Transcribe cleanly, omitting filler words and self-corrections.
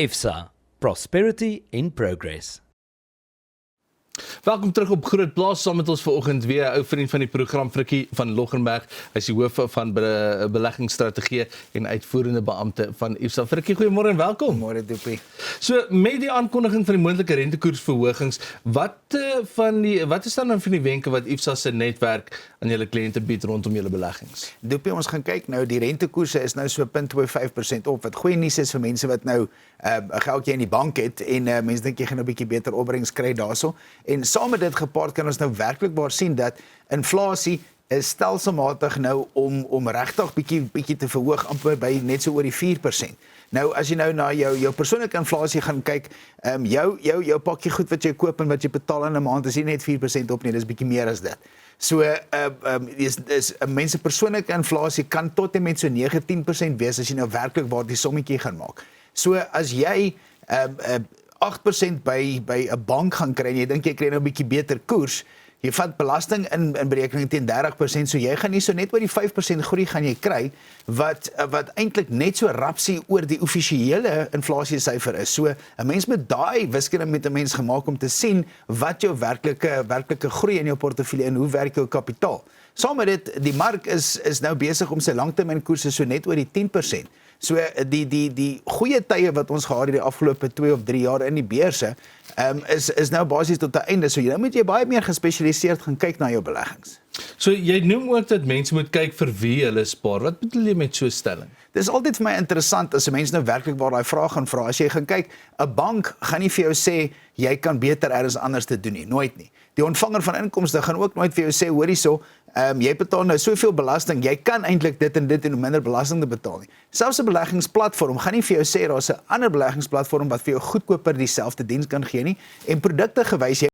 IFSA, Prosperity in Progress. Welkom terug op Groot Plaas, saam met ons vanoggend weer 'n ou vriend van die program, Frikkie van Loggenberg. Hy is die hoof van beleggingsstrategie en uitvoerende beampte van IFSA. Frikkie, goeiemôre en welkom. Môre Doopie. So, met die aankondiging van die moontlike rentekoersverhogings, wat is dan nou van die wenke wat IFSA se netwerk aan julle kliënte bied rondom julle beleggings? Doopie, ons gaan kyk nou, die rentekoerse is nou so 0.25% op, wat goeie nuus is vir mense wat nou 'n geldjie in die bank het en mense dink jy gaan 'n bietjie beter opbrengs kry daarso. En saam met dit gepaard kan ons nou werklikbaar sien dat inflasie is stelselmatig nou om regtig bietjie te verhoog, amper by net so oor die 4%. Nou as jy nou na jou persoonlike inflasie gaan kyk, jou pakkie goed wat jy koop en wat jy betaal in 'n maand is nie net 4% op nie, dis bietjie meer as dit. So is mense persoonlike inflasie kan tot en met so 9-10% wees as jy nou werklik waar die sommetjie gaan maak. So as jy 8% by 'n bank gaan kry en jy dink jy kry nou 'n bietjie beter koers, jy vat belasting in berekening teen 30%, so jy gaan nie so net oor die 5% groei gaan jy kry, wat eintlik net so rapsie oor die offisiële inflasiesyfer is. So 'n mens met daai wiskunde met 'n mens gemaak om te sien wat jou werklike groei in jou portefeulje en hoe werk jou kapitaal. Saam met dit, die mark is nou besig om sy langtermynkoerse so net oor die 10%. So die goeie tye wat ons gehad het die afgelope 2 of 3 jaar in die beurse, is nou basies tot 'n einde. So nou moet jy baie meer gespesialiseerd gaan kyk na jou beleggings. So jy noem ook dat mense moet kyk vir wie hulle spaar. Wat bedoel jy met so 'n stelling? Dit is altyd vir my interessant as 'n mens nou werklik waar daai vraag gaan vra. As jy gaan kyk, 'n bank gaan nie vir jou sê jy kan beter elders anders te doen nie, nooit nie. Die ontvanger van inkomste gaan ook nooit vir jou sê, hoor hierso, jy betaal nou soveel belasting, jy kan eintlik dit en minder belasting te betaal nie. Selfs 'n beleggingsplatform gaan nie vir jou sê daar's 'n ander beleggingsplatform wat vir jou goedkoper dieselfde diens kan gee nie, en produkte gewys